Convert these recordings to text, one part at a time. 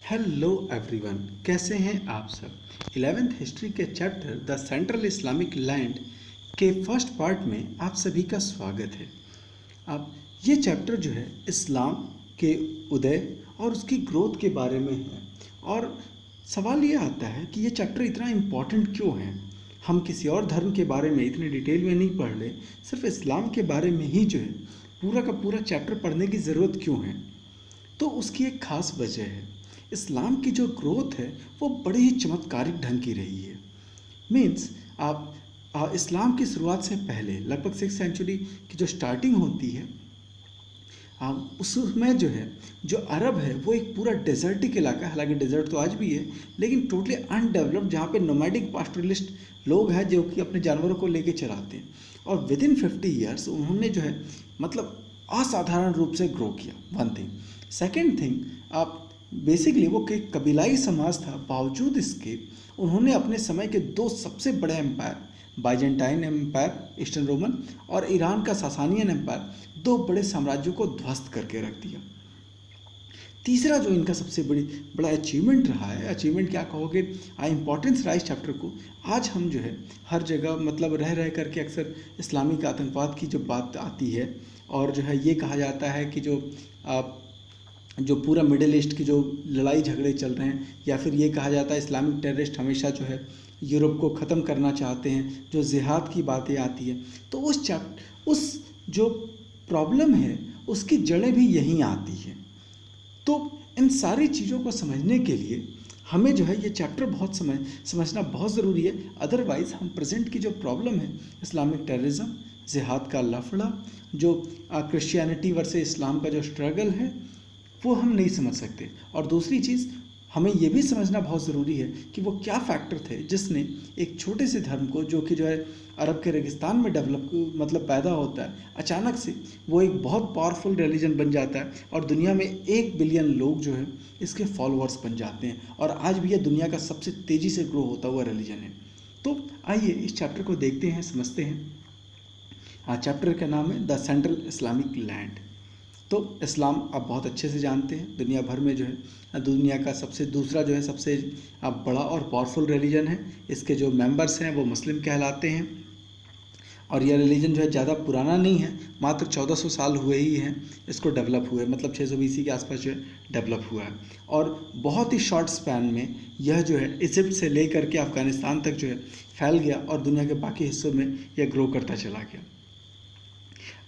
Hello everyone, कैसे हैं आप सब। 11th हिस्ट्री के chapter the central Islamic land के फर्स्ट पार्ट में आप सभी का स्वागत है। अब ये चैप्टर जो है इस्लाम के उदय और उसकी ग्रोथ के बारे में है। और सवाल ये आता है कि ये चैप्टर इतना इम्पॉर्टेंट क्यों है। हम किसी और धर्म के बारे में इतने डिटेल में नहीं पढ़ रहे, सिर्फ इस्लाम के बारे में ही जो है पूरा का पूरा चैप्टर पढ़ने की ज़रूरत क्यों है। तो उसकी एक खास वजह है। इस्लाम की जो ग्रोथ है वो बड़े ही चमत्कारिक ढंग की रही है। मीन्स इस्लाम की शुरुआत से पहले लगभग 6th सेंचुरी की जो स्टार्टिंग होती है, उसमें जो है जो अरब है वो एक पूरा डेजर्टिक इलाका है। हालांकि डेजर्ट तो आज भी है, लेकिन टोटली अनडेवलप्ड, जहाँ पे नोमैडिक पास्टोरलिस्ट लोग हैं जो कि अपने जानवरों को लेके चराते हैं। और विद इन 50 ईयर्स उन्होंने जो है मतलब असाधारण रूप से ग्रो किया। One thing. सेकेंड थिंग, आप बेसिकली वो एक कबीलाई समाज था, बावजूद इसके उन्होंने अपने समय के दो सबसे बड़े empire, Byzantine empire eastern Roman और ईरान का सासानियन एम्पायर, दो बड़े साम्राज्यों को ध्वस्त करके रख दिया। तीसरा जो इनका सबसे बड़ा अचीवमेंट रहा है, अचीवमेंट क्या कहोगे, इम्पोर्टेंस रहा इस चैप्टर को। आज हम जो है हर जगह मतलब रह करके अक्सर इस्लामिक आतंकवाद की जो बात आती है, और जो है ये कहा जाता है कि जो पूरा मिडिल ईस्ट की जो लड़ाई झगड़े चल रहे हैं, या फिर ये कहा जाता है इस्लामिक टेररिस्ट हमेशा जो है यूरोप को ख़त्म करना चाहते हैं, जो जिहाद की बातें आती है, तो उस जो प्रॉब्लम है उसकी जड़ें भी यहीं आती हैं। तो इन सारी चीज़ों को समझने के लिए हमें जो है ये चैप्टर बहुत समझना बहुत ज़रूरी है। अदरवाइज़ हम प्रेजेंट की जो प्रॉब्लम है, इस्लामिक टेररिज्म, जिहाद का लफड़ा, जो क्रिश्चियनिटी वर्सेस इस्लाम का जो स्ट्रगल है, वो हम नहीं समझ सकते। और दूसरी चीज़, हमें ये भी समझना बहुत ज़रूरी है कि वो क्या फैक्टर थे जिसने एक छोटे से धर्म को, जो कि जो है अरब के रेगिस्तान में डेवलप मतलब पैदा होता है, अचानक से वो एक बहुत पावरफुल रिलीजन बन जाता है और दुनिया में 1 बिलियन लोग जो है इसके फॉलोअर्स बन जाते हैं, और आज भी यह दुनिया का सबसे तेज़ी से ग्रो होता हुआ रिलीजन है। तो आइए इस चैप्टर को देखते हैं, समझते हैं। चैप्टर का नाम है द सेंट्रल इस्लामिक लैंड। तो इस्लाम आप बहुत अच्छे से जानते हैं, दुनिया भर में जो है दुनिया का दूसरा जो है सबसे बड़ा और पावरफुल रिलीजन है। इसके जो मेंबर्स हैं वो मुस्लिम कहलाते हैं, और यह रिलीजन जो है ज़्यादा पुराना नहीं है, मात्र 1400 साल हुए ही हैं इसको डेवलप हुए, मतलब 600 BC के आसपास जो है डेवलप हुआ है। और बहुत ही शॉर्ट स्पैन में यह जो है इजिप्ट से लेकर के अफ़गानिस्तान तक जो है फैल गया, और दुनिया के बाकी हिस्सों में यह ग्रो करता चला गया।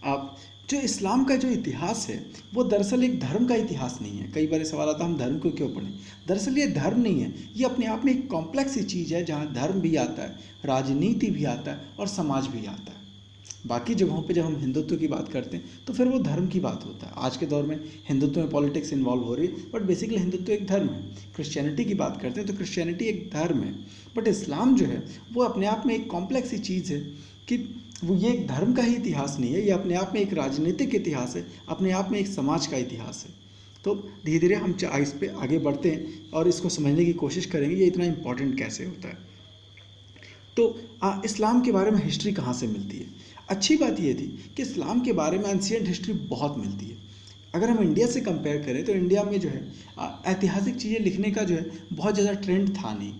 आप जो इस्लाम का जो इतिहास है वो दरअसल एक धर्म का इतिहास नहीं है। कई बार सवाल आता है हम धर्म को क्यों पढ़ें। दरअसल ये धर्म नहीं है, ये अपने आप में एक कॉम्प्लेक्स सी चीज़ है, जहाँ धर्म भी आता है, राजनीति भी आता है और समाज भी आता है। बाकी जगहों पे जब हम हिंदुत्व की बात करते हैं तो फिर वो धर्म की बात होता है। आज के दौर में हिंदुत्व में पॉलिटिक्स इन्वॉल्व हो रही है, बट बेसिकली हिंदुत्व एक धर्म है। क्रिश्चियनिटी की बात करते हैं तो क्रिश्चियनिटी एक धर्म है, बट इस्लाम जो है वो अपने आप में एक कॉम्प्लेक्स सी चीज़ है कि वो ये एक धर्म का ही इतिहास नहीं है, ये अपने आप में एक राजनीतिक इतिहास है, अपने आप में एक समाज का इतिहास है। तो धीरे धीरे हम इस पर आगे बढ़ते हैं और इसको समझने की कोशिश करेंगे ये इतना इम्पोर्टेंट कैसे होता है। तो इस्लाम के बारे में हिस्ट्री कहाँ से मिलती है। अच्छी बात ये थी कि इस्लाम के बारे में एंशिएंट हिस्ट्री बहुत मिलती है। अगर हम इंडिया से कंपेयर करें तो इंडिया में जो है ऐतिहासिक चीज़ें लिखने का जो है बहुत ज़्यादा ट्रेंड था नहीं,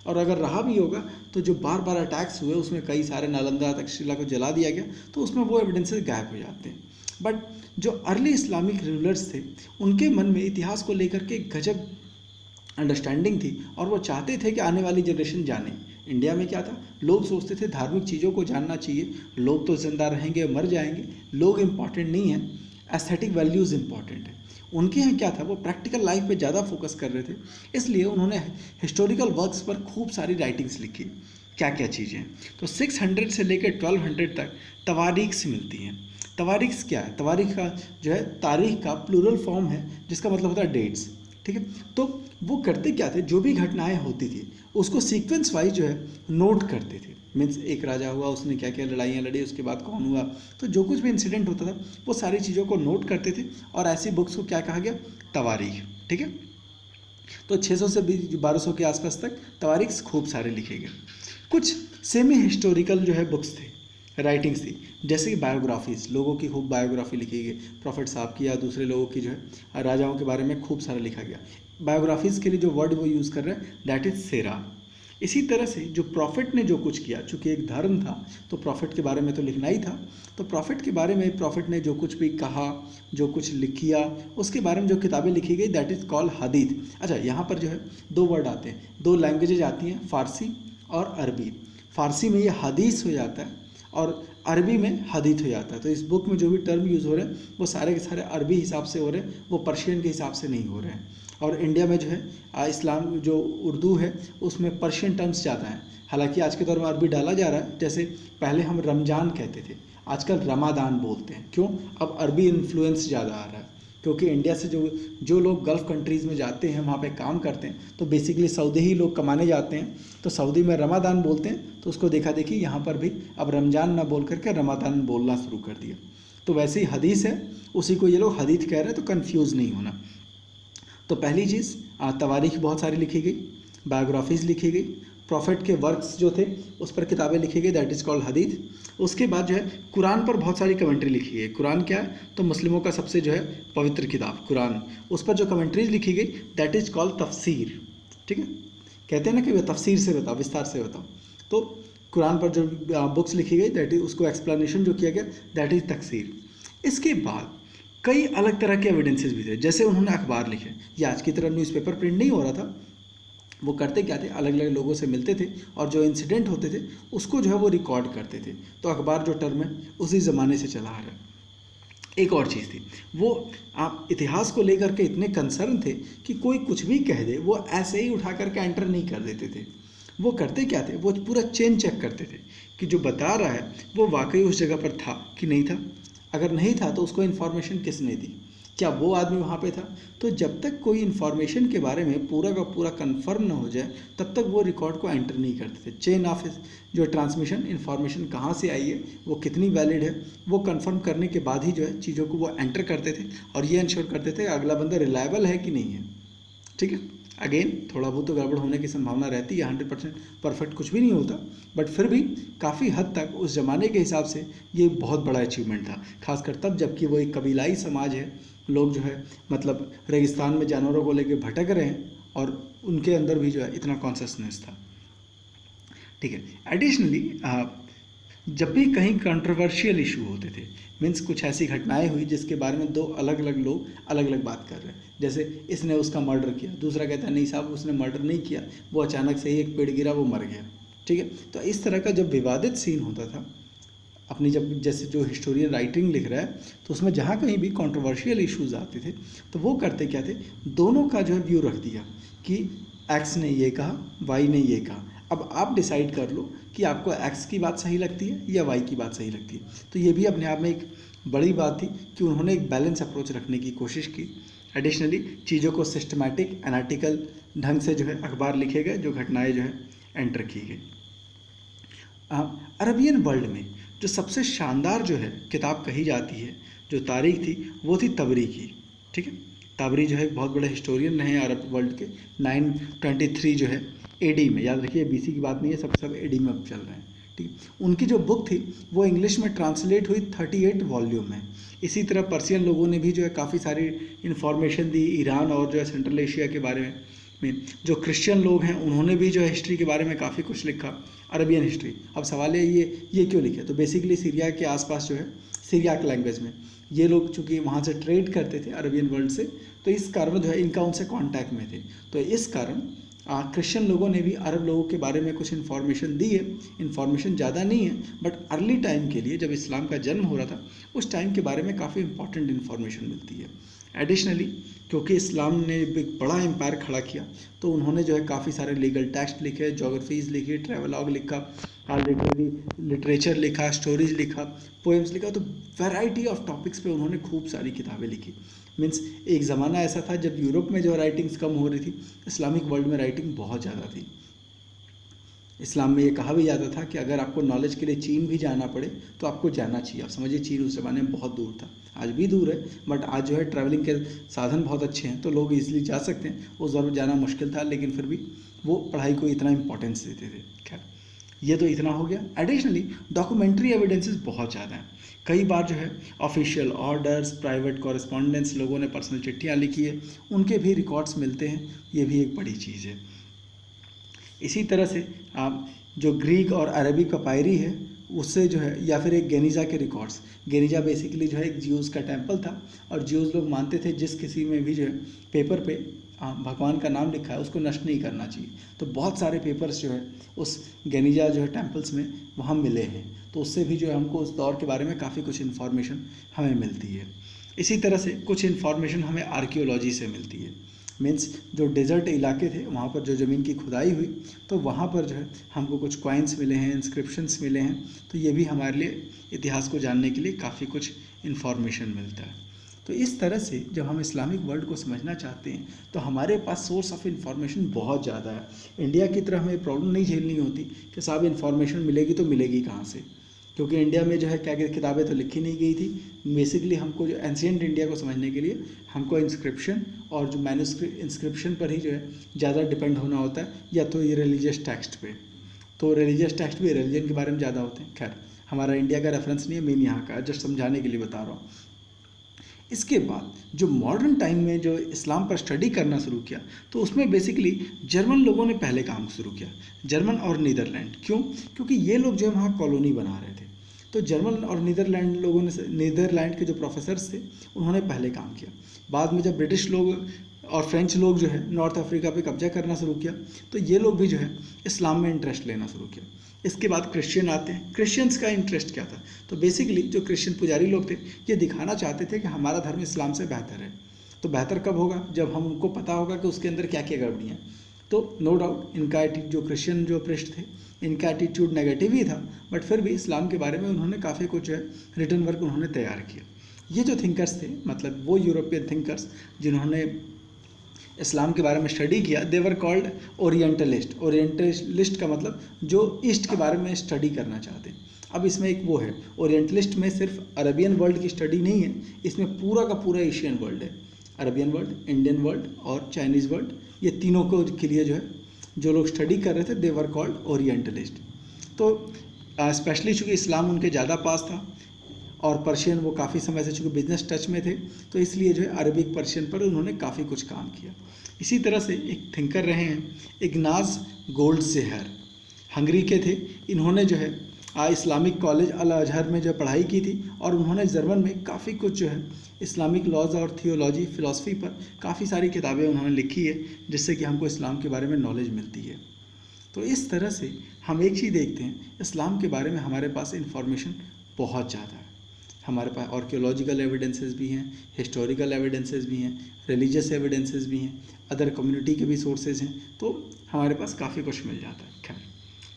और अगर रहा भी होगा तो जो बार बार अटैक्स हुए उसमें कई सारे नालंदा तक्षशिला को जला दिया गया, तो उसमें वो एविडेंसेस गायब हो जाते हैं। बट जो अर्ली इस्लामिक रूलर्स थे उनके मन में इतिहास को लेकर के गजब अंडरस्टैंडिंग थी, और वो चाहते थे कि आने वाली जनरेशन जाने। इंडिया में क्या था, लोग सोचते थे धार्मिक चीज़ों को जानना चाहिए, लोग तो जिंदा रहेंगे मर जाएंगे, लोग इम्पॉर्टेंट नहीं है, एस्थेटिक वैल्यूज़ इंपॉर्टेंट है। उनके यहाँ क्या था, वो प्रैक्टिकल लाइफ पे ज़्यादा फोकस कर रहे थे, इसलिए उन्होंने हिस्टोरिकल वर्क्स पर खूब सारी राइटिंग्स लिखी। क्या क्या चीज़ें, तो 600 से लेकर 1200 तक तवारीख्स मिलती हैं। तवारीख्स क्या है, तवारीख का जो है तारीख का प्लूरल फॉर्म है, जिसका मतलब होता है डेट्स। ठीक है, तो वो करते क्या थे, जो भी घटनाएं होती थी उसको सीक्वेंस वाइज जो है नोट करते थे। मीन्स एक राजा हुआ, उसने क्या क्या लड़ाइयाँ लड़ी, उसके बाद कौन हुआ, तो जो कुछ भी इंसिडेंट होता था वो सारी चीज़ों को नोट करते थे, और ऐसी बुक्स को क्या कहा गया, तवारीख। ठीक है, तो 600 से 1200 के आसपास तक तवारीख खूब सारे लिखे गए। कुछ सेमी हिस्टोरिकल जो है बुक्स थे, राइटिंग्स थी, जैसे कि बायोग्राफीज, लोगों की खूब बायोग्राफी लिखी गई, प्रॉफिट साहब की या दूसरे लोगों की जो है राजाओं के बारे में खूब सारा लिखा गया। बायोग्राफीज के लिए जो वर्ड वो यूज़ कर रहे हैं दैट इज सेरा। इसी तरह से जो प्रॉफिट ने जो कुछ किया, चूँकि एक धर्म था तो प्रॉफिट के बारे में तो लिखना ही था, तो प्रॉफिट के बारे में प्रॉफिट ने जो कुछ भी कहा, जो कुछ लिख किया, उसके बारे में जो किताबें लिखी गई दैट इज़ कॉल्ड हदीथ। अच्छा, यहाँ पर जो है दो वर्ड आते हैं, दो लैंग्वेजेज आती हैं, फ़ारसी और अरबी। फ़ारसी में ये हदीस हो जाता है और अरबी में हदीथ हो जाता है। तो इस बुक में जो भी टर्म यूज़ हो रहे हैं वो सारे के सारे अरबी हिसाब से हो रहे हैं, वो पर्शियन के हिसाब से नहीं हो रहे हैं। और इंडिया में जो है इस्लाम जो उर्दू है उसमें पर्शियन टर्म्स ज़्यादा हैं। हालांकि आज के दौर में अरबी डाला जा रहा है, जैसे पहले हम रमज़ान कहते थे, आजकल रमादान बोलते हैं। क्यों? अब अरबी इन्फ्लुएंस ज़्यादा आ रहा है, क्योंकि इंडिया से जो लोग गल्फ़ कंट्रीज़ में जाते हैं वहाँ पे काम करते हैं, तो बेसिकली सऊदी ही लोग कमाने जाते हैं, तो सऊदी में रमादान बोलते हैं, तो उसको देखा देखी यहाँ पर भी अब रमज़ान ना बोल करके रमादान बोलना शुरू कर दिया। तो वैसे ही हदीस है, उसी को ये लोग हदीथ कह रहे हैं, तो कन्फ्यूज़ नहीं होना। तो पहली चीज़ तवारीख बहुत सारी लिखी गई, बायोग्राफीज़ लिखी गई, प्रॉफिट के वर्क्स जो थे उस पर किताबें लिखी गई दैट इज़ कॉल्ड हदीथ। उसके बाद जो है कुरान पर बहुत सारी कमेंट्री लिखी गई। कुरान क्या है? तो मुस्लिमों का सबसे जो है पवित्र किताब कुरान, उस पर जो कमेंट्रीज लिखी गई दैट इज़ कॉल्ड तफसीर। ठीक है, कहते हैं ना कि वह तफसीर से बताओ, विस्तार से बताओ। तो कुरान पर जो बुक्स लिखी गई दैट इज, उसको एक्सप्लेनेशन जो किया गया दैट इज़ तफसीर। इसके बाद कई अलग तरह के एविडेंसेस भी थे, जैसे उन्होंने अखबार लिखे। ये आज की तरह न्यूज़पेपर प्रिंट नहीं हो रहा था। वो करते क्या थे, अलग अलग लोगों से मिलते थे और जो इंसिडेंट होते थे उसको जो है वो रिकॉर्ड करते थे। तो अखबार जो टर्म है उसी ज़माने से चला आ रहा है। एक और चीज़ थी, वो आप इतिहास को लेकर के इतने कंसर्न थे कि कोई कुछ भी कह दे वो ऐसे ही उठा करके एंटर नहीं कर देते थे। वो करते क्या थे, वो पूरा चेन चेक करते थे कि जो बता रहा है वो वाकई उस जगह पर था कि नहीं था। अगर नहीं था तो उसको इन्फॉर्मेशन किसने दी, क्या वो आदमी वहाँ पे था? तो जब तक कोई इन्फॉर्मेशन के बारे में पूरा का पूरा कंफर्म ना हो जाए तब तक वो रिकॉर्ड को एंटर नहीं करते थे। चेन ऑफ जो ट्रांसमिशन, इन्फॉर्मेशन कहाँ से आई है, वो कितनी वैलिड है, वो कंफर्म करने के बाद ही जो है चीज़ों को वो एंटर करते थे और ये इंश्योर करते थे अगला बंदा रिलायबल है कि नहीं है। ठीक है, अगेन थोड़ा बहुत तो गड़बड़ होने की संभावना रहती है, 100% परफेक्ट कुछ भी नहीं होता, बट फिर भी काफ़ी हद तक उस ज़माने के हिसाब से ये बहुत बड़ा अचीवमेंट था, खासकर तब जबकि वो एक कबीलाई समाज है। लोग जो है मतलब रेगिस्तान में जानवरों को लेकर भटक रहे हैं और उनके अंदर भी जो है इतना कॉन्शसनेस था। ठीक है, एडिशनली जब भी कहीं कंट्रोवर्शियल इशू होते थे, मीन्स कुछ ऐसी घटनाएं हुई जिसके बारे में दो अलग अलग लोग अलग अलग बात कर रहे हैं, जैसे इसने उसका मर्डर किया, दूसरा कहता है नहीं साहब उसने मर्डर नहीं किया, वो अचानक से ही एक पेड़ गिरा वो मर गया। ठीक है, तो इस तरह का जब विवादित सीन होता था अपनी, जब जैसे जो हिस्टोरियन राइटिंग लिख रहा है तो उसमें जहाँ कहीं भी कंट्रोवर्शियल इश्यूज आते थे तो वो करते क्या थे, दोनों का जो है व्यू रख दिया कि एक्स ने ये कहा, वाई ने ये कहा, अब आप डिसाइड कर लो कि आपको एक्स की बात सही लगती है या वाई की बात सही लगती है। तो ये भी अपने आप में एक बड़ी बात थी कि उन्होंने एक बैलेंस अप्रोच रखने की कोशिश की। एडिशनली चीज़ों को सिस्टमैटिक एनालिटिकल ढंग से जो है अखबार लिखे गए, जो घटनाएं जो है एंटर की गई। अरबियन वर्ल्ड में जो सबसे शानदार जो है किताब कही जाती है, जो तारीख थी वो थी तबरी की। ठीक है, तबरी जो है एक बहुत बड़े हिस्टोरियन रहे हैं अरब वर्ल्ड के। 923 जो है एडी में, याद रखिए बीसी की बात नहीं है, सब एडी में अब चल रहे हैं। ठीक है, उनकी जो बुक थी वो इंग्लिश में ट्रांसलेट हुई 38 वॉल्यूम में। इसी तरह पर्सियन लोगों ने भी जो है काफ़ी सारी इन्फॉर्मेशन दी ईरान और जो है सेंट्रल एशिया के बारे में। जो क्रिश्चियन लोग हैं उन्होंने भी जो है हिस्ट्री के बारे में काफ़ी कुछ लिखा, अरबियन हिस्ट्री। अब सवाल है ये क्यों लिखे, तो बेसिकली सीरिया के आसपास जो है सीरियाक लैंग्वेज में ये लोग चूँकि वहाँ से ट्रेड करते थे अरबियन वर्ल्ड से, तो इस कारण जो है इनका उनसे कांटेक्ट में थे, तो इस कारण क्रिश्चियन लोगों ने भी अरब लोगों के बारे में कुछ इन्फॉर्मेशन दी है। इन्फॉर्मेशन ज़्यादा नहीं है बट अर्ली टाइम के लिए जब इस्लाम का जन्म हो रहा था उस टाइम के बारे में काफ़ी इंपॉर्टेंट इन्फॉर्मेशन मिलती है। एडिशनली क्योंकि इस्लाम ने एक बड़ा एम्पायर खड़ा किया तो उन्होंने जो है काफ़ी सारे लीगल टेक्स्ट लिखे, जोग्राफीज़ लिखी, ट्रैवलॉग लिखा, लिटरेचर लिखा, स्टोरीज लिखा, पोएम्स लिखा, तो वैरायटी ऑफ टॉपिक्स पे उन्होंने खूब सारी किताबें लिखी। मीन्स एक ज़माना ऐसा था जब यूरोप में जो राइटिंग्स कम हो रही थी, इस्लामिक वर्ल्ड में राइटिंग बहुत ज़्यादा थी। इस्लाम में ये कहा भी जाता था कि अगर आपको नॉलेज के लिए चीन भी जाना पड़े तो आपको जाना चाहिए। आप समझिए चीन उस ज़माने में बहुत दूर था, आज भी दूर है बट आज जो है ट्रैवलिंग के साधन बहुत अच्छे हैं तो लोग ईजिली जा सकते हैं। उस दौर में जाना मुश्किल था लेकिन फिर भी वो पढ़ाई को इतना इंपॉर्टेंस देते थे। खैर, ये तो इतना हो गया। एडिशनली डॉक्यूमेंट्री एविडेंसेस बहुत ज़्यादा हैं। कई बार जो है ऑफिशियल ऑर्डर्स, प्राइवेट कॉरेस्पॉन्डेंस, लोगों ने पर्सनल चिट्ठियाँ लिखी है, उनके भी रिकॉर्ड्स मिलते हैं। ये भी एक बड़ी चीज़ है। इसी तरह से आप जो ग्रीक और अरबी पपायरी है उससे जो है, या फिर एक गेनिजा के रिकॉर्ड्स। गेनिजा बेसिकली जो है एक ज्यूज़ का टेम्पल था, और ज्यूज़ लोग मानते थे जिस किसी में भी जो है पेपर पे भगवान का नाम लिखा है उसको नष्ट नहीं करना चाहिए। तो बहुत सारे पेपर्स जो है उस गेनिजा जो है टेम्पल्स में वहाँ मिले हैं। तो उससे भी जो है हमको उस दौर के बारे में काफ़ी कुछ इन्फॉर्मेशन हमें मिलती है। इसी तरह से कुछ इन्फॉर्मेशन हमें आर्कियोलॉजी से मिलती है। मीन्स जो डेजर्ट इलाके थे वहाँ पर जो ज़मीन की खुदाई हुई तो वहाँ पर जो है हमको कुछ कॉइन्स मिले हैं, इंस्क्रिप्शंस मिले हैं। तो ये भी हमारे लिए इतिहास को जानने के लिए काफ़ी कुछ इन्फॉर्मेशन मिलता है। तो इस तरह से जब हम इस्लामिक वर्ल्ड को समझना चाहते हैं तो हमारे पास सोर्स ऑफ इन्फॉर्मेशन बहुत ज़्यादा है। इंडिया की तरह हमें प्रॉब्लम नहीं झेलनी होती कि साहब इन्फॉर्मेशन मिलेगी तो मिलेगी कहाँ से, क्योंकि इंडिया में जो है क्या किताबें तो लिखी नहीं गई थी। बेसिकली हमको जो एंशिएंट इंडिया को समझने के लिए हमको इंस्क्रिप्शन और जो मैन्युस्क्रिप्ट इंस्क्रिप्शन पर ही जो है ज़्यादा डिपेंड होना होता है, या तो ये रिलीजियस टेक्स्ट पे। तो रिलीजियस टेक्स्ट भी रिलीजन के बारे में ज़्यादा होते हैं। खैर हमारा इंडिया का रेफरेंस नहीं है, मेन यहाँ का जस्ट समझाने के लिए बता रहा हूँ। इसके बाद जो मॉडर्न टाइम में जो इस्लाम पर स्टडी करना शुरू किया तो उसमें बेसिकली जर्मन लोगों ने पहले काम शुरू किया, जर्मन और नीदरलैंड। क्यों? क्योंकि ये लोग जो है वहाँ कॉलोनी बना रहे थे। तो जर्मन और नीदरलैंड लोगों ने, नीदरलैंड के जो प्रोफेसर्स थे उन्होंने पहले काम किया। बाद में जब ब्रिटिश लोग और फ्रेंच लोग जो है नॉर्थ अफ्रीका पे कब्जा करना शुरू किया तो ये लोग भी जो है इस्लाम में इंटरेस्ट लेना शुरू किया। इसके बाद क्रिश्चियन आते हैं। क्रिश्चियंस का इंटरेस्ट क्या था? तो बेसिकली जो क्रिश्चियन पुजारी लोग थे ये दिखाना चाहते थे कि हमारा धर्म इस्लाम से बेहतर है। तो बेहतर कब होगा? जब हम उनको पता होगा कि उसके अंदर क्या क्या गड़बड़ियाँ। तो नो डाउट इनका जो क्रिश्चियन जो पृष्ठ थे इनका एटीट्यूड नेगेटिव ही था, बट फिर भी इस्लाम के बारे में उन्होंने काफ़ी कुछ जो है रिटर्न वर्क उन्होंने तैयार किया। ये जो थिंकर्स थे, मतलब वो यूरोपियन थिंकर्स जिन्होंने इस्लाम के बारे में स्टडी किया, दे वर कॉल्ड ओरिएंटलिस्ट। ओरिएंटलिस्ट का मतलब जो ईस्ट के बारे में स्टडी करना चाहते हैं। अब इसमें एक वो है, ओरिएंटलिस्ट में सिर्फ अरबियन वर्ल्ड की स्टडी नहीं है, इसमें पूरा का पूरा एशियन वर्ल्ड है। अरबियन वर्ल्ड, इंडियन वर्ल्ड और चाइनीज़ वर्ल्ड, ये तीनों को के लिए जो है जो लोग स्टडी कर रहे थे दे वर कॉल्ड ओरिएंटलिस्ट। तो स्पेशली चूँकि इस्लाम उनके ज़्यादा पास था और पर्शियन वो काफ़ी समय से चूँकि बिजनेस टच में थे तो इसलिए जो है अरबिक पर्शियन पर उन्होंने काफ़ी कुछ काम किया। इसी तरह से एक थिंकर रहे हैं इग्नाज गोल्डसेहर, हंगरी के थे। इन्होंने जो है इस्लामिक कॉलेज अल अजहर में जो पढ़ाई की थी और उन्होंने जर्मन में काफ़ी कुछ जो है इस्लामिक लॉज और थियोलॉजी फ़िलासफ़ी पर काफ़ी सारी किताबें उन्होंने लिखी है, जिससे कि हमको इस्लाम के बारे में नॉलेज मिलती है। तो इस तरह से हम एक चीज़ देखते हैं, इस्लाम के बारे में हमारे पास इंफॉर्मेशन बहुत ज़्यादा है। हमारे पास आर्कियोलॉजिकल एविडेंसेस भी हैं, हिस्टोरिकल एविडेंसेस भी हैं, रिलीजियस एविडेंसेस भी हैं, अदर कम्युनिटी के भी सोर्सेज हैं। तो हमारे पास काफ़ी कुछ मिल जाता है। खैर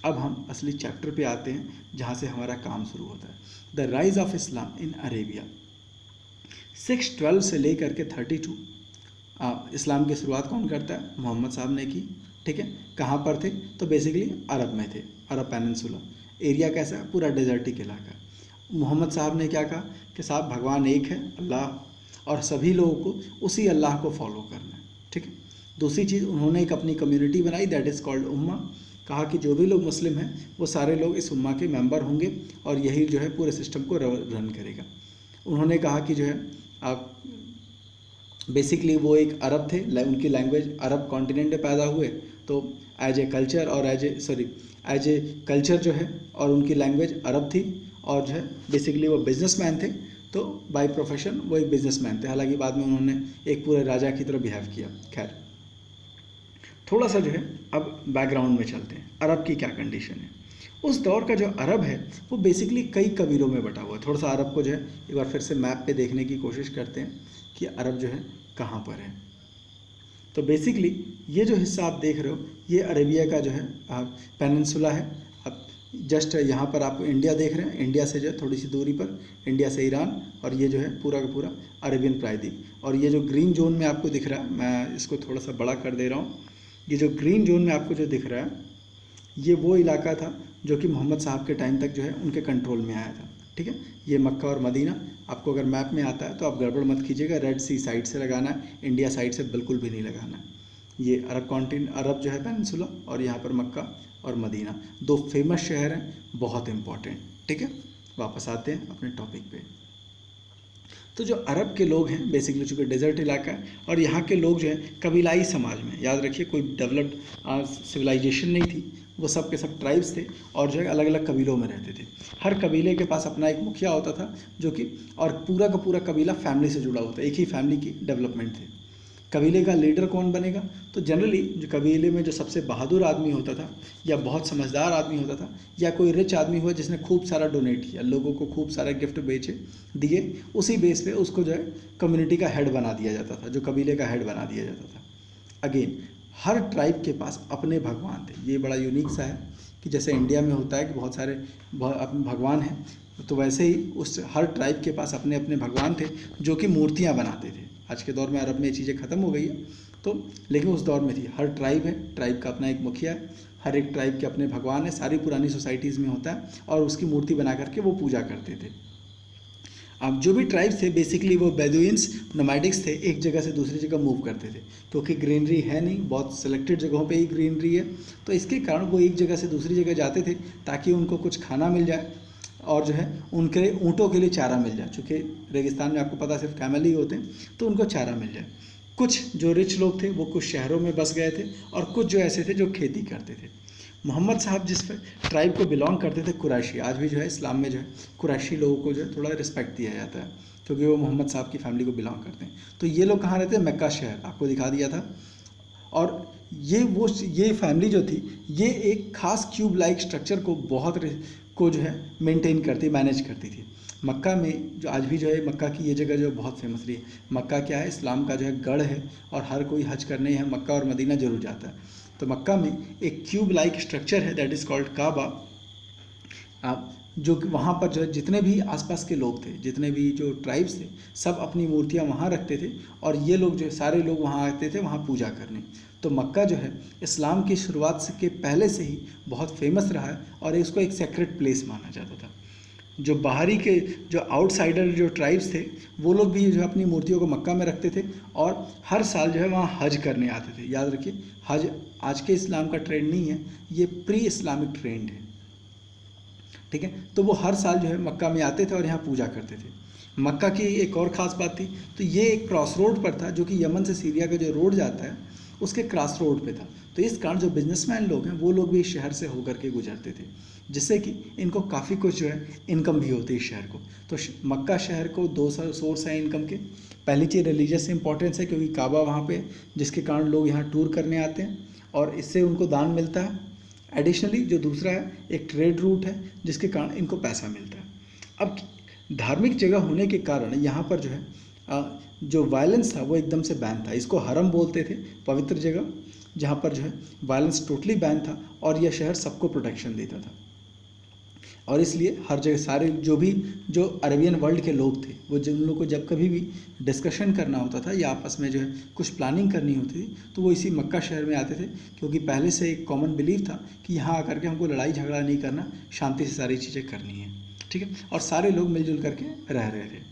अब हम असली चैप्टर पे आते हैं जहाँ से हमारा काम शुरू होता है, the rise of Islam in Arabia. 612 से लेकर के 32 इस्लाम की शुरुआत कौन करता है? मोहम्मद साहब ने की। ठीक है, कहाँ पर थे? तो बेसिकली अरब में थे, अरब पेनिनसुला। एरिया कैसा है? पूरा डेजर्टिक इलाका। मोहम्मद साहब ने क्या कहा कि साहब भगवान एक है अल्लाह, और सभी लोगों को उसी अल्लाह को फॉलो करना है। ठीक है। दूसरी चीज़ उन्होंने एक अपनी कम्युनिटी बनाई, दैट इज़ कॉल्ड उम्मा। कहा कि जो भी लोग मुस्लिम हैं वो सारे लोग इस उम्मा के मेंबर होंगे और यही जो है पूरे सिस्टम को रन करेगा। उन्होंने कहा कि जो है आप बेसिकली वो एक अरब थे, उनकी लैंग्वेज अरब कॉन्टिनेंट में पैदा हुए, तो एज ए कल्चर और एज ए कल्चर जो है और उनकी लैंग्वेज अरब थी, और जो है बेसिकली वो बिजनेसमैन थे। तो बाय प्रोफेशन वो एक बिजनेसमैन थे, हालांकि बाद में उन्होंने एक पूरे राजा की तरह बिहेव किया। खैर थोड़ा सा जो है अब बैकग्राउंड में चलते हैं, अरब की क्या कंडीशन है। उस दौर का जो अरब है वो बेसिकली कई कबीलों में बटा हुआ है। थोड़ा सा अरब को जो है एक बार फिर से मैप पे देखने की कोशिश करते हैं कि अरब जो है कहाँ पर है। तो बेसिकली ये जो हिस्सा आप देख रहे हो ये अरेबिया का जो है पेनिनसुला है। अब जस्ट यहाँ पर आप इंडिया देख रहे हैं, इंडिया से जो है थोड़ी सी दूरी पर इंडिया से ईरान, और ये जो है पूरा का पूरा अरेबियन प्रायद्वीप। और ये जो ग्रीन जोन में आपको दिख रहा है, मैं इसको थोड़ा सा बड़ा कर दे रहा हूँ। ये जो ग्रीन जोन में आपको जो दिख रहा है ये वो इलाका था जो कि मोहम्मद साहब के टाइम तक जो है उनके कंट्रोल में आया था। ठीक है, ये मक्का और मदीना आपको अगर मैप में आता है तो आप गड़बड़ मत कीजिएगा, रेड सी साइड से लगाना है, इंडिया साइड से बिल्कुल भी नहीं लगाना है। ये अरब कॉन्टिनेंट, अरब जो है पेनिनसुला, और यहाँ पर मक्का और मदीना, दो फेमस शहर हैं, बहुत इंपॉर्टेंट। ठीक है, वापस आते हैं अपने टॉपिक पे। तो जो अरब के लोग हैं बेसिकली, चूँकि डेजर्ट इलाका है और यहाँ के लोग जो हैं कबीलाई समाज में, याद रखिए कोई डेवलप्ड सिविलाइजेशन नहीं थी, वो सब के सब ट्राइब्स थे और जो है अलग अलग कबीलों में रहते थे। हर कबीले के पास अपना एक मुखिया होता था जो कि, और पूरा का पूरा कबीला फैमिली से जुड़ा होता है, एक ही फैमिली की डेवलपमेंट थे। कबीले का लीडर कौन बनेगा, तो जनरली जो कबीले में जो सबसे बहादुर आदमी होता था, या बहुत समझदार आदमी होता था, या कोई रिच आदमी हुआ जिसने खूब सारा डोनेट किया, लोगों को खूब सारा गिफ्ट बेचे दिए, उसी बेस पे उसको जो है कम्युनिटी का हेड बना दिया जाता था, जो कबीले का हेड बना दिया जाता था। अगेन हर ट्राइब के पास अपने भगवान थे, ये बड़ा यूनिक सा है कि जैसे इंडिया में होता है कि बहुत सारे भगवान हैं, तो वैसे ही उस हर ट्राइब के पास अपने अपने भगवान थे जो कि मूर्तियाँ बनाते थे। आज के दौर में अरब में ये चीज़ें ख़त्म हो गई है, तो लेकिन उस दौर में थी। हर ट्राइब है, ट्राइब का अपना एक मुखिया है, हर एक ट्राइब के अपने भगवान है, सारी पुरानी सोसाइटीज़ में होता है, और उसकी मूर्ति बना करके वो पूजा करते थे। अब जो भी ट्राइब्स थे बेसिकली वो बेदुइन्स, नोमैडिक्स थे, एक जगह से दूसरी जगह मूव करते थे, क्योंकि ग्रीनरी है नहीं, बहुत सिलेक्टेड जगहों पे ही ग्रीनरी है, तो इसके कारण वो एक जगह से दूसरी जगह जाते थे ताकि उनको कुछ खाना मिल जाए और जो है उनके ऊँटों के लिए चारा मिल जाए, चूँकि रेगिस्तान में आपको पता सिर्फ कैमल ही होते हैं, तो उनको चारा मिल जाए। कुछ जो रिच लोग थे वो कुछ शहरों में बस गए थे, और कुछ जो ऐसे थे जो खेती करते थे। मोहम्मद साहब जिस ट्राइब को बिलोंग करते थे, कुरैशी, आज भी जो है इस्लाम में जो है कुरैशी लोगों को जो है थोड़ा रिस्पेक्ट दिया जाता है क्योंकि वो मोहम्मद साहब की फैमिली को बिलोंग करते हैं। तो ये लोग कहाँ रहते हैं, मक्का शहर, आपको दिखा दिया था। और ये फैमिली जो थी, ये एक खास क्यूब लाइक स्ट्रक्चर को को जो है मेंटेन करती, मैनेज करती थी। मक्का में जो आज भी जो है मक्का की ये जगह जो बहुत फेमस रही है। मक्का क्या है, इस्लाम का जो है गढ़ है, और हर कोई हज करने यहाँ मक्का और मदीना जरूर जाता है। तो मक्का में एक क्यूब लाइक स्ट्रक्चर है, दैट इज़ कॉल्ड काबा। जो वहाँ पर जो है जितने भी आसपास के लोग थे, जितने भी जो ट्राइब्स थे, सब अपनी मूर्तियाँ वहाँ रखते थे, और ये लोग जो सारे लोग वहाँ आते थे वहाँ पूजा करने। तो मक्का जो है इस्लाम की शुरुआत से के पहले से ही बहुत फेमस रहा है, और इसको एक सेक्रेट प्लेस माना जाता था। जो बाहरी के जो आउटसाइडर जो ट्राइब्स थे, वो लोग भी जो अपनी मूर्तियों को मक्का में रखते थे, और हर साल जो है वहाँ हज करने आते थे। याद रखिए, हज आज के इस्लाम का ट्रेंड नहीं है, ये प्री इस्लामिक ट्रेंड है। ठीक है, तो वो हर साल जो है मक्का में आते थे और यहाँ पूजा करते थे। मक्का की एक और ख़ास बात थी, तो ये एक क्रॉस रोड पर था, जो कि यमन से सीरिया का जो रोड जाता है उसके क्रॉस रोड पे था। तो इस कारण जो बिजनेसमैन लोग हैं वो लोग भी इस शहर से होकर के गुजरते थे, जिससे कि इनको काफ़ी कुछ जो है इनकम भी होती है इस शहर को। तो मक्का शहर को दो सोर्स हैं इनकम के। पहली चीज़ रिलीजियस इंपॉर्टेंस है, क्योंकि काबा वहाँ पे, जिसके कारण लोग यहाँ टूर करने आते हैं और इससे उनको दान मिलता है। एडिशनली जो दूसरा है, एक ट्रेड रूट है, जिसके कारण इनको पैसा मिलता है। अब धार्मिक जगह होने के कारण यहाँ पर जो है जो वायलेंस था वो एकदम से बैन था। इसको हरम बोलते थे, पवित्र जगह, जहाँ पर जो है वायलेंस टोटली बैन था, और यह शहर सबको प्रोटेक्शन देता था। और इसलिए हर जगह सारे जो अरेबियन वर्ल्ड के लोग थे, वो जिन लोगों को जब कभी भी डिस्कशन करना होता था या आपस में जो है कुछ प्लानिंग करनी होती थी, तो वो इसी मक्का शहर में आते थे, क्योंकि पहले से एक कॉमन बिलीफ था कि यहाँ आकर के हमको लड़ाई झगड़ा नहीं करना, शांति से सारी चीज़ें करनी है। ठीक है, और सारे लोग मिलजुल करके रह रहे थे।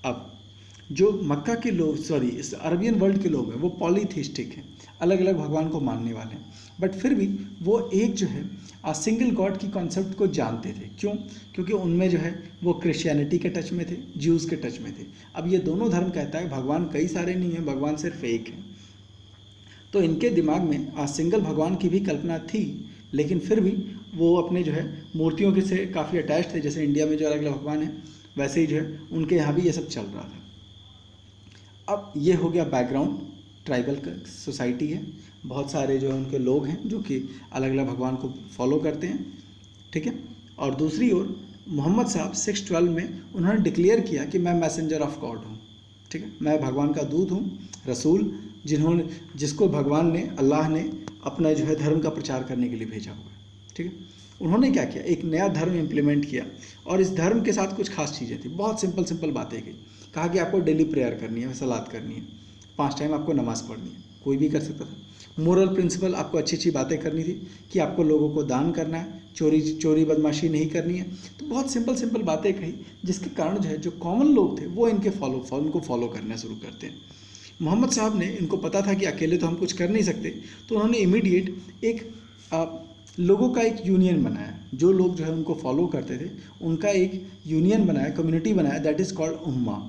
अब जो मक्का के लोग, इस अरबियन वर्ल्ड के लोग हैं, वो पॉलीथीस्टिक हैं, अलग अलग भगवान को मानने वाले हैं, बट फिर भी वो एक जो है सिंगल गॉड की कॉन्सेप्ट को जानते थे। क्यों? क्योंकि उनमें जो है वो क्रिश्चियनिटी के टच में थे, ज्यूज़ के टच में थे। अब ये दोनों धर्म कहता है भगवान कई सारे नहीं हैं, भगवान सिर्फ एक है। तो इनके दिमाग में सिंगल भगवान की भी कल्पना थी, लेकिन फिर भी वो अपने जो है मूर्तियों के से काफ़ी अटैच थे। जैसे इंडिया में जो अलग अलग भगवान हैं, वैसे ही जो है उनके यहाँ भी ये सब चल रहा था। अब ये हो गया बैकग्राउंड, ट्राइबल सोसाइटी है, बहुत सारे जो है उनके लोग हैं जो कि अलग अलग भगवान को फॉलो करते हैं। ठीक है, और दूसरी ओर मोहम्मद साहब 612 में उन्होंने डिक्लेयर किया कि मैं मैसेंजर ऑफ गॉड हूँ। ठीक है, मैं भगवान का दूत हूँ, रसूल, जिसको भगवान ने, अल्लाह ने अपना जो है धर्म का प्रचार करने के लिए भेजा हुआ है। ठीक है, उन्होंने क्या किया, एक नया धर्म इम्प्लीमेंट किया, और इस धर्म के साथ कुछ खास चीज़ें थी। बहुत सिंपल बातें की। कहा कि आपको डेली प्रेयर करनी है, सलात करनी है, 5 टाइम आपको नमाज़ पढ़नी है, कोई भी कर सकता था। मोरल प्रिंसिपल, आपको अच्छी अच्छी बातें करनी थी कि आपको लोगों को दान करना है, चोरी बदमाशी नहीं करनी है। तो बहुत सिंपल बातें कही, जिसके कारण जो है जो कॉमन लोग थे वो इनको फॉलो करना शुरू करते हैं। मोहम्मद साहब ने, इनको पता था कि अकेले तो हम कुछ कर नहीं सकते, तो उन्होंने इमीडिएट एक लोगों का एक यूनियन बनाया। जो लोग जो है उनको फॉलो करते थे उनका एक यूनियन बनाया, कम्युनिटी बनाया, दैट इज़ कॉल्ड उम्मा।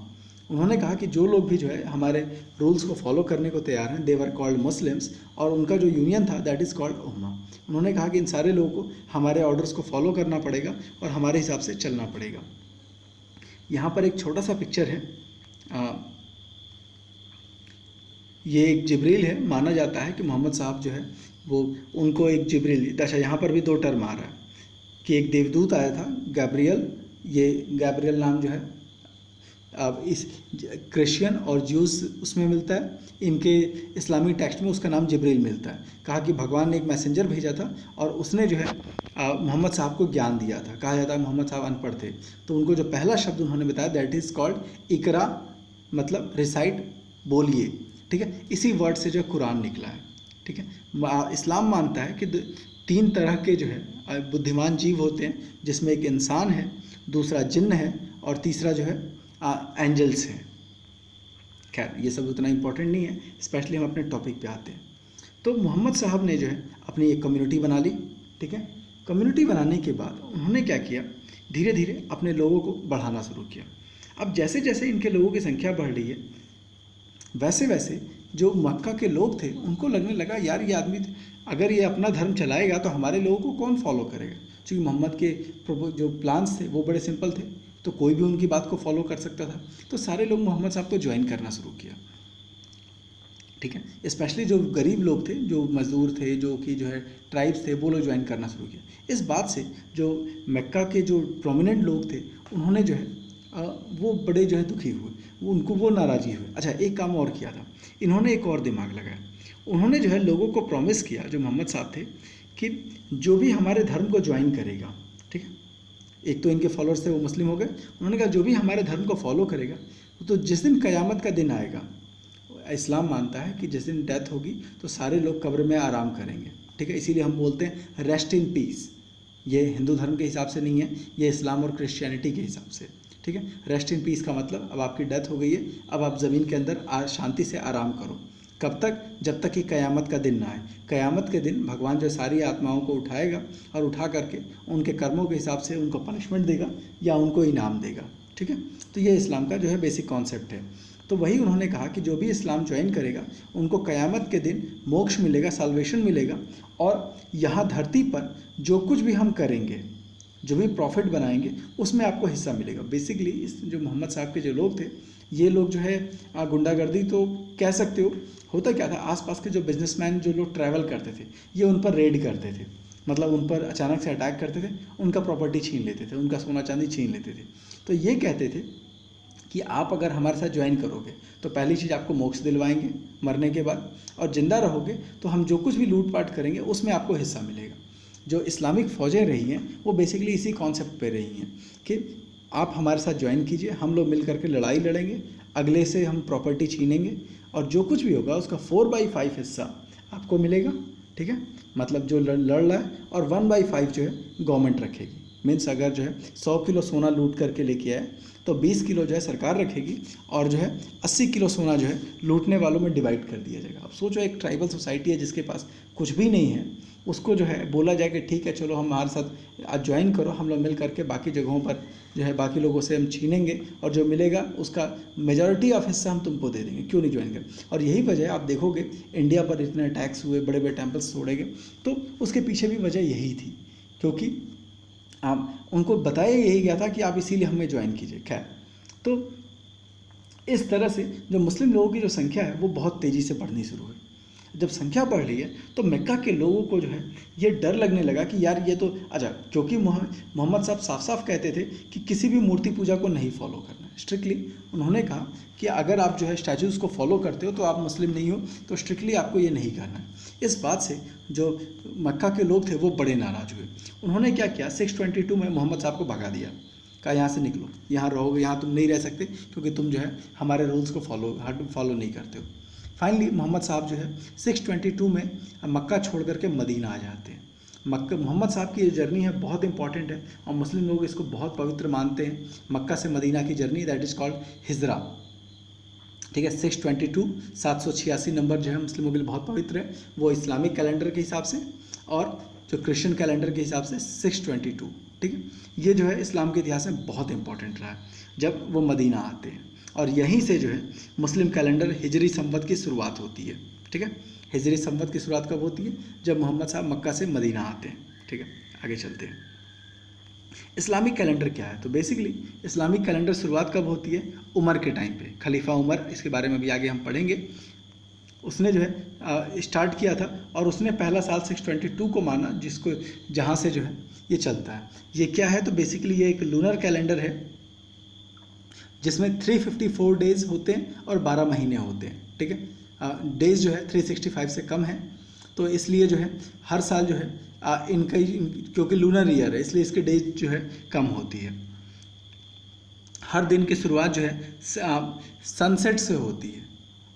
उन्होंने कहा कि जो लोग भी जो है हमारे रूल्स को फॉलो करने को तैयार हैं, दे वर कॉल्ड मुस्लिम्स, और उनका जो यूनियन था दैट इज़ कॉल्ड उम्मा। उन्होंने कहा कि इन सारे लोगों को हमारे ऑर्डर्स को फॉलो करना पड़ेगा और हमारे हिसाब से चलना पड़ेगा। यहाँ पर एक छोटा सा पिक्चर है, ये एक जिब्रील है। माना जाता है कि मोहम्मद साहब जो है वो उनको एक जिब्रील, अच्छा यहाँ पर भी दो टर्म आ रहा है कि एक देवदूत आया था गैब्रियल, ये गैब्रियल नाम जो है अब इस क्रिश्चियन और ज्यूस उसमें मिलता है, इनके इस्लामिक टेक्स्ट में उसका नाम जिब्रील मिलता है। कहा कि भगवान ने एक मैसेंजर भेजा था और उसने जो है मोहम्मद साहब को ज्ञान दिया था। कहा जाता है मोहम्मद साहब अनपढ़ थे, तो उनको जो पहला शब्द उन्होंने बताया दैट इज़ कॉल्ड इकरा, मतलब रिसाइट, बोलिए, ठीक है। इसी वर्ड से जो कुरान निकला है, ठीक है। इस्लाम मानता है कि तीन तरह के जो है बुद्धिमान जीव होते हैं, जिसमें एक इंसान है, दूसरा जिन्न है और तीसरा जो है एंजल्स हैं। खैर ये सब उतना इम्पोर्टेंट नहीं है, स्पेशली हम अपने टॉपिक पे आते हैं। तो मोहम्मद साहब ने जो है अपनी एक कम्युनिटी बना ली, ठीक है। कम्युनिटी बनाने के बाद उन्होंने क्या किया, धीरे धीरे अपने लोगों को बढ़ाना शुरू किया। अब जैसे जैसे इनके लोगों की संख्या बढ़ रही है, वैसे वैसे जो मक्का के लोग थे उनको लगने लगा यार ये आदमी अगर ये अपना धर्म चलाएगा तो हमारे लोगों को कौन फॉलो करेगा। क्योंकि मोहम्मद के जो प्लान्स थे वो बड़े सिंपल थे, तो कोई भी उनकी बात को फॉलो कर सकता था। तो सारे लोग मोहम्मद साहब को ज्वाइन करना शुरू किया, ठीक है। स्पेशली जो गरीब लोग थे, जो मज़दूर थे, जो कि जो है ट्राइब्स थे, वो लोग ज्वाइन करना शुरू किया। इस बात से जो मक्का के जो प्रोमिनेंट लोग थे उन्होंने जो है वो बड़े जो है दुखी हुए, उनको वो नाराज़गी हुई। अच्छा एक काम और किया था इन्होंने, एक और दिमाग लगाया। उन्होंने जो है लोगों को प्रॉमिस किया, जो मोहम्मद साहब थे, कि जो भी हमारे धर्म को ज्वाइन करेगा, ठीक है, एक तो इनके फॉलोअर्स थे वो मुस्लिम हो गए, उन्होंने कहा जो भी हमारे धर्म को फॉलो करेगा तो जिस दिन क़यामत का दिन आएगा, इस्लाम मानता है कि जिस दिन डेथ होगी तो सारे लोग कब्र में आराम करेंगे, ठीक है। इसीलिए हम बोलते हैं रेस्ट इन पीस। ये हिंदू धर्म के हिसाब से नहीं है, ये इस्लाम और क्रिश्चियनिटी के हिसाब से, ठीक है। रेस्ट इन पीस का मतलब अब आपकी डेथ हो गई है, अब आप ज़मीन के अंदर शांति से आराम करो। कब तक? जब तक कि क़यामत का दिन ना आए। क़यामत के दिन भगवान जो सारी आत्माओं को उठाएगा और उठा करके उनके कर्मों के हिसाब से उनको पनिशमेंट देगा या उनको इनाम देगा, ठीक है। तो ये इस्लाम का जो है बेसिक कॉन्सेप्ट है। तो वही उन्होंने कहा कि जो भी इस्लाम ज्वाइन करेगा उनको क़यामत के दिन मोक्ष मिलेगा, साल्वेशन मिलेगा, और यहाँ धरती पर जो कुछ भी हम करेंगे, जो भी प्रॉफिट बनाएंगे, उसमें आपको हिस्सा मिलेगा। बेसिकली इस जो मोहम्मद साहब के जो लोग थे, ये लोग जो है गुंडागर्दी तो कह सकते हो। होता क्या था, आसपास के जो बिजनेसमैन जो लोग ट्रैवल करते थे, ये उन पर रेड करते थे, मतलब उन पर अचानक से अटैक करते थे, उनका प्रॉपर्टी छीन लेते थे, उनका सोना चांदी छीन लेते थे। तो ये कहते थे कि आप अगर हमारे साथ ज्वाइन करोगे तो पहली चीज़ आपको मोक्ष दिलवाएंगे मरने के बाद, और ज़िंदा रहोगे तो हम जो कुछ भी लूटपाट करेंगे उसमें आपको हिस्सा मिलेगा। जो इस्लामिक फ़ौजें रही हैं वो बेसिकली इसी कॉन्सेप्ट पे रही हैं कि आप हमारे साथ ज्वाइन कीजिए, हम लोग मिल करके लड़ाई लड़ेंगे, अगले से हम प्रॉपर्टी छीनेंगे, और जो कुछ भी होगा उसका 4/5 हिस्सा आपको मिलेगा, ठीक है। मतलब जो लड़ रहा है, और 1/5 जो है गवर्नमेंट रखेगी। मीन्स अगर जो है 100 किलो सोना लूट करके लेके आए तो 20 किलो जो है सरकार रखेगी, और जो है 80 किलो सोना जो है लूटने वालों में डिवाइड कर दिया जाएगा। अब सोचो एक ट्राइबल सोसाइटी है जिसके पास कुछ भी नहीं है, उसको जो है बोला जाए कि ठीक है चलो हमारे साथ आज ज्वाइन करो, हम लोग मिल करके बाकी जगहों पर जो है बाकी लोगों से हम छीनेंगे, और जो मिलेगा उसका मेजॉरिटी ऑफ हिस्सा हम तुमको दे देंगे, क्यों नहीं ज्वाइन करें। और यही वजह आप देखोगे इंडिया पर इतने अटैक्स हुए, बड़े बड़े टेम्पल्स तोड़े गए, तो उसके पीछे भी वजह यही थी, क्योंकि आप उनको बताया यही गया था कि आप इसीलिए हमें ज्वाइन कीजिए। खैर, तो इस तरह से जो मुस्लिम लोगों की जो संख्या है वो बहुत तेज़ी से बढ़नी शुरू हुई। जब संख्या बढ़ रही है तो मक्का के लोगों को जो है ये डर लगने लगा कि यार ये तो अच्छा, क्योंकि मोहम्मद साहब साफ साफ कहते थे कि किसी भी मूर्ति पूजा को नहीं फॉलो करना है। स्ट्रिक्टली उन्होंने कहा कि अगर आप जो है स्टैचूज़ को फॉलो करते हो तो आप मुस्लिम नहीं हो, तो स्ट्रिक्टली आपको ये नहीं करना है। इस बात से जो मक्का के लोग थे वो बड़े नाराज़ हुए। उन्होंने क्या किया, 622 में मोहम्मद साहब को भगा दिया, कहा यहाँ से निकलो, यहाँ रहोगे, यहाँ तुम नहीं रह सकते क्योंकि तुम जो है हमारे रूल्स को फॉलो नहीं करते हो। फाइनली मोहम्मद साहब जो है 622 में मक्का छोड़ करके मदीना आ जाते हैं। मक्का, मोहम्मद साहब की ये जर्नी है बहुत इंपॉर्टेंट है, और मुस्लिम लोग इसको बहुत पवित्र मानते हैं। मक्का से मदीना की जर्नी दैट इज़ कॉल्ड हिजरा। ठीक है। 622 786 नंबर जो है मुस्लिमों के लिए बहुत पवित्र है, वो इस्लामिक कैलेंडर के हिसाब से, और जो क्रिश्चियन कैलेंडर के हिसाब से 622। ठीक है। ये जो है इस्लाम के इतिहास में बहुत इंपॉर्टेंट रहा है जब वो मदीना आते हैं, और यहीं से जो है मुस्लिम कैलेंडर हिजरी संवत की शुरुआत होती है। ठीक है। हिजरी संवत की शुरुआत कब होती है? जब मोहम्मद साहब मक्का से मदीना आते हैं। ठीक है, आगे चलते हैं। इस्लामिक कैलेंडर क्या है? तो बेसिकली इस्लामिक कैलेंडर शुरुआत कब होती है? उमर के टाइम पे। खलीफा उमर, इसके बारे में भी आगे हम पढ़ेंगे, उसने जो है स्टार्ट किया था, और उसने पहला साल 622 को माना, जिसको जहाँ से जो है ये चलता है। ये क्या है? तो बेसिकली ये एक लूनर कैलेंडर है जिसमें 354 डेज होते हैं और 12 महीने होते हैं। ठीक है। डेज जो है 365 से कम है, तो इसलिए जो है हर साल जो है क्योंकि लूनर ईयर है इसलिए इसके डेज जो है कम होती है। हर दिन की शुरुआत जो है सनसेट से होती है,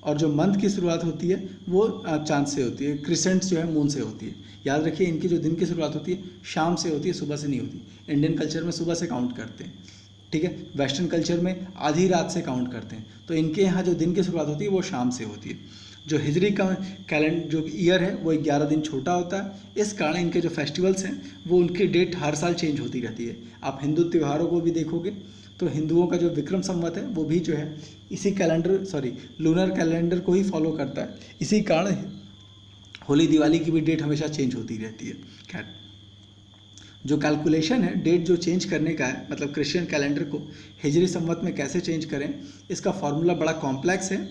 और जो मंथ की शुरुआत होती है वो चांद से होती है। क्रिसेंट जो है मून से होती है। याद रखिए, इनकी जो दिन की शुरुआत होती है शाम से होती है, सुबह से नहीं होती। इंडियन कल्चर में सुबह से काउंट करते हैं। ठीक है। वेस्टर्न कल्चर में आधी रात से काउंट करते हैं, तो इनके यहाँ जो दिन की शुरुआत होती है वो शाम से होती है। जो हिजरी का कैलेंडर जो ईयर है वो 11 दिन छोटा होता है, इस कारण इनके जो फेस्टिवल्स हैं वो उनकी डेट हर साल चेंज होती रहती है। आप हिंदू त्योहारों को भी देखोगे तो हिंदुओं का जो विक्रम संवत है वो भी जो है इसी लूनर कैलेंडर को ही फॉलो करता है। इसी कारण होली दिवाली की भी डेट हमेशा चेंज होती रहती है। खैर, जो कैलकुलेशन है डेट जो चेंज करने का है, मतलब क्रिश्चियन कैलेंडर को हिजरी संवत में कैसे चेंज करें, इसका फॉर्मूला बड़ा कॉम्प्लेक्स है।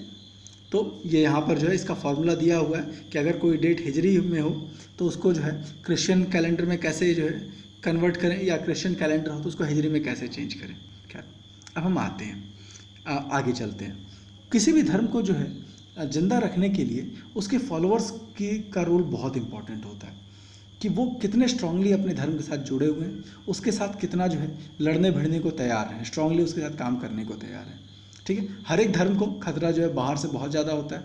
तो ये यहाँ पर जो है इसका फॉर्मूला दिया हुआ है कि अगर कोई डेट हिजरी में हो तो उसको जो है क्रिश्चियन कैलेंडर में कैसे जो है कन्वर्ट करें, या क्रिश्चियन कैलेंडर हो तो उसको हिजरी में कैसे चेंज करें। खैर, अब हम आते हैं आगे चलते हैं। किसी भी धर्म को जो है जिंदा रखने के लिए उसके फॉलोअर्स का रोल बहुत इंपॉर्टेंट होता है, कि वो कितने स्ट्रांगली अपने धर्म के साथ जुड़े हुए हैं, उसके साथ कितना जो है लड़ने भिड़ने को तैयार हैं, स्ट्रांगली उसके साथ काम करने को तैयार है। ठीक है। हर एक धर्म को खतरा जो है बाहर से बहुत ज़्यादा होता है,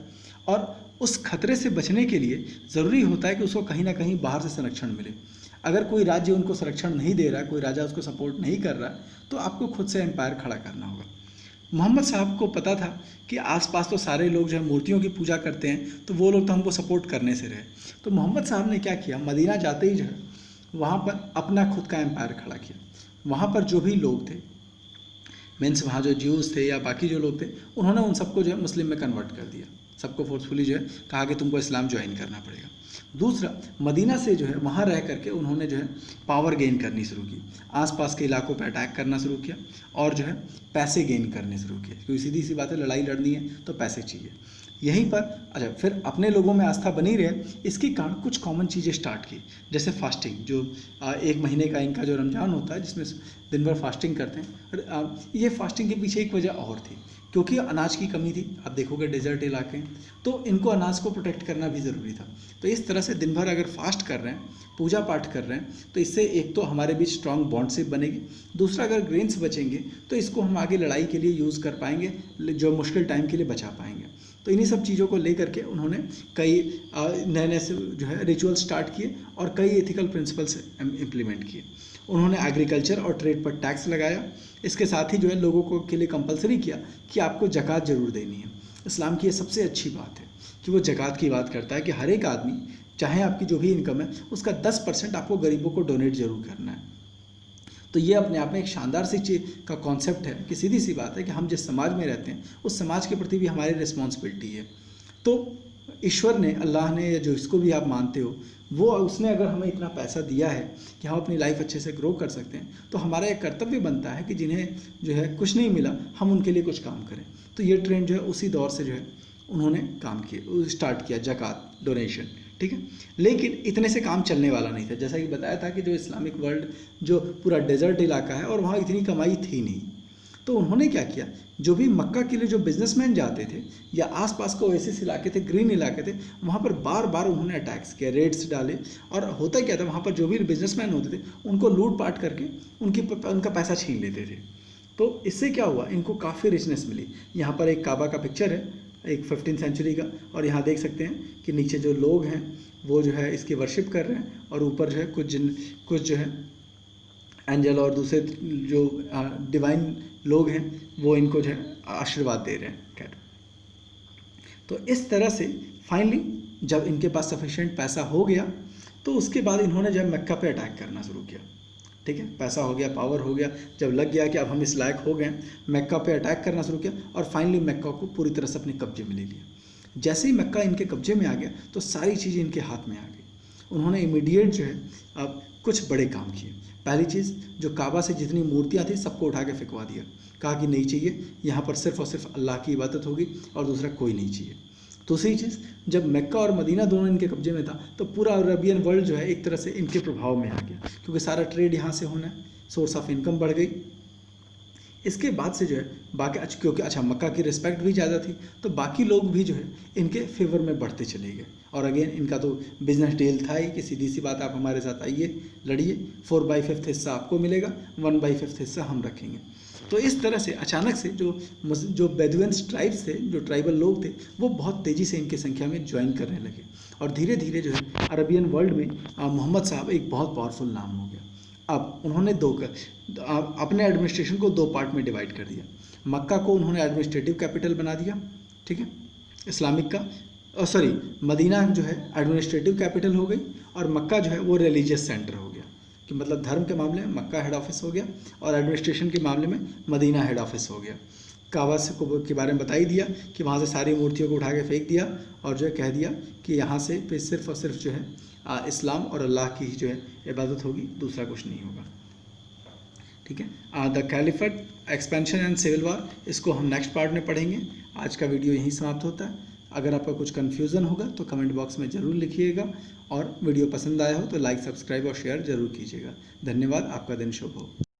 और उस खतरे से बचने के लिए ज़रूरी होता है कि उसको कहीं ना कहीं बाहर से संरक्षण मिले। अगर कोई राज्य उनको संरक्षण नहीं दे रहा है, कोई राजा उसको सपोर्ट नहीं कर रहा है, तो आपको खुद से एम्पायर खड़ा करना होगा। मोहम्मद साहब को पता था कि आसपास तो सारे लोग जो है मूर्तियों की पूजा करते हैं, तो वो लोग तो हमको सपोर्ट करने से रहे। तो मोहम्मद साहब ने क्या किया, मदीना जाते ही जो है वहाँ पर अपना खुद का एम्पायर खड़ा किया। वहाँ पर जो भी लोग थे, मीन्स वहाँ जो ज्यूज़ थे या बाकी जो लोग थे, उन्होंने उन सबको जो है मुस्लिम में कन्वर्ट कर दिया। सबको फोर्सफुली जो है कहा कि तुमको इस्लाम ज्वाइन करना पड़ेगा। दूसरा, मदीना से जो है वहाँ रह करके उन्होंने जो है पावर गेन करनी शुरू की, आसपास के इलाकों पर अटैक करना शुरू किया, और जो है पैसे गेन करने शुरू किए, क्योंकि सीधी सी बात है, लड़ाई लड़नी है तो पैसे चाहिए। यहीं पर अच्छा, फिर अपने लोगों में आस्था बनी रहे, इसके कारण कुछ कॉमन चीज़ें स्टार्ट की, जैसे फास्टिंग। जो 1 महीने का इनका जो रमज़ान होता है जिसमें दिन भर फास्टिंग करते हैं। ये फास्टिंग के पीछे एक वजह और थी, क्योंकि अनाज की कमी थी। आप देखोगे डेजर्ट इलाके हैं, तो इनको अनाज को प्रोटेक्ट करना भी ज़रूरी था। तो इस तरह से दिन भर अगर फास्ट कर रहे हैं, पूजा पाठ कर रहे हैं, तो इससे एक तो हमारे बीच स्ट्रांग बॉन्डशिप बनेगी। दूसरा, अगर ग्रेन्स बचेंगे तो इसको हम आगे लड़ाई के लिए यूज़ कर पाएंगे, जो मुश्किल टाइम के लिए बचा पाएंगे। तो इन्हीं सब चीज़ों को लेकर के उन्होंने कई नए नए से जो है रिचुअल स्टार्ट किए, और कई एथिकल प्रिंसिपल्स इम्प्लीमेंट किए। उन्होंने एग्रीकल्चर और ट्रेड पर टैक्स लगाया। इसके साथ ही जो है लोगों को के लिए कंपलसरी किया कि आपको ज़कात ज़रूर देनी है। इस्लाम की ये सबसे अच्छी बात है कि वो ज़कात की बात करता है कि हर एक आदमी, चाहे आपकी जो भी इनकम है, उसका 10% आपको गरीबों को डोनेट जरूर करना है। तो ये अपने आप में एक शानदार सी चीज़ का कॉन्सेप्ट है कि सीधी सी बात है कि हम जिस समाज में रहते हैं उस समाज के प्रति भी हमारी रिस्पॉन्सिबिलिटी है। तो ईश्वर ने, अल्लाह ने, या जो इसको भी आप मानते हो, वो उसने अगर हमें इतना पैसा दिया है कि हम अपनी लाइफ अच्छे से ग्रो कर सकते हैं, तो हमारा एक कर्तव्य बनता है कि जिन्हें जो है कुछ नहीं मिला, हम उनके लिए कुछ काम करें। तो ये ट्रेंड जो है उसी दौर से जो है उन्होंने काम किया, स्टार्ट किया, ज़कात, डोनेशन। ठीक है। लेकिन इतने से काम चलने वाला नहीं था। जैसा कि बताया था कि जो इस्लामिक वर्ल्ड जो पूरा डेजर्ट इलाका है और वहाँ इतनी कमाई थी नहीं, तो उन्होंने क्या किया, जो भी मक्का के लिए जो बिजनेसमैन जाते थे या आसपास के ओएसिस इलाके थे, ग्रीन इलाके थे, वहाँ पर बार बार उन्होंने अटैक्स किया, रेड्स डाले। और होता क्या था, वहाँ पर जो भी बिजनेसमैन होते थे उनको लूट पाट करके उनका पैसा छीन लेते थे। तो इससे क्या हुआ, इनको काफ़ी रिचनेस मिली। यहाँ पर एक काबा का पिक्चर है, एक 15th सेंचुरी का, और यहाँ देख सकते हैं कि नीचे जो लोग हैं वो जो है इसकी वर्शिप कर रहे हैं, और ऊपर जो है कुछ जो है एंजल और दूसरे जो डिवाइन लोग हैं वो इनको जो है आशीर्वाद दे रहे हैं। खैर, तो इस तरह से फाइनली जब इनके पास सफिशिएंट पैसा हो गया तो उसके बाद इन्होंने जब मक्का पे अटैक करना शुरू किया। ठीक है, पैसा हो गया, पावर हो गया, जब लग गया कि अब हम इस लायक हो गए, मक्का पे अटैक करना शुरू किया और फाइनली मक्का को पूरी तरह से अपने कब्जे में ले लिया। जैसे ही मक्का इनके कब्जे में आ गया तो सारी चीज़ें इनके हाथ में आ गई। उन्होंने इमीडिएट जो है अब कुछ बड़े काम किए। पहली चीज़, जो काबा से जितनी मूर्तियाँ थी सबको उठा के फेंकवा दिया, कहा कि नहीं चाहिए, यहाँ पर सिर्फ और सिर्फ अल्लाह की इबादत होगी और दूसरा कोई नहीं चाहिए। दूसरी चीज़, जब मक्का और मदीना दोनों इनके कब्जे में था तो पूरा अरबियन वर्ल्ड जो है एक तरह से इनके प्रभाव में आ गया, क्योंकि सारा ट्रेड यहाँ से होना है, सोर्स ऑफ इनकम बढ़ गई। इसके बाद से जो है बाकी, क्योंकि अच्छा मक्का की रिस्पेक्ट भी ज़्यादा थी तो बाकी लोग भी जो है इनके फेवर में बढ़ते चले गए। और अगेन इनका तो बिजनेस डील था ही कि सीधी सी बात, आप हमारे साथ आइए, लड़िए, 4/5 हिस्सा आपको मिलेगा, 1/5 हिस्सा हम रखेंगे। तो इस तरह से अचानक से जो बेदुइन्स ट्राइब्स थे, जो ट्राइबल लोग थे, वो बहुत तेज़ी से इनकी संख्या में ज्वाइन करने लगे और धीरे धीरे जो है अरबियन वर्ल्ड में मोहम्मद साहब एक बहुत पावरफुल नाम हो गया। अब उन्होंने अपने एडमिनिस्ट्रेशन को 2 पार्ट में डिवाइड कर दिया। मक्का को उन्होंने एडमिनिस्ट्रेटिव कैपिटल बना दिया, ठीक है, इस्लामिक का, मदीना जो है एडमिनिस्ट्रेटिव कैपिटल हो गई और मक्का जो है वो रिलीजियस सेंटर हो गया, कि मतलब धर्म के मामले में मक्का हेड ऑफिस हो गया और एडमिनिस्ट्रेशन के मामले में मदीना हेड ऑफिस हो गया। काबा के बारे में बता ही दिया कि वहाँ से सारी मूर्तियों को उठा के फेंक दिया और जो है कह दिया कि यहाँ से फिर सिर्फ और सिर्फ जो है इस्लाम और अल्लाह की ही जो है इबादत होगी, दूसरा कुछ नहीं होगा। ठीक है, the caliphate expansion and civil war, इसको हम नेक्स्ट पार्ट में पढ़ेंगे। आज का वीडियो यहीं समाप्त होता है। अगर आपका कुछ कन्फ्यूज़न होगा तो कमेंट बॉक्स में ज़रूर लिखिएगा और वीडियो पसंद आया हो तो लाइक, सब्सक्राइब और शेयर ज़रूर कीजिएगा। धन्यवाद, आपका दिन शुभ हो।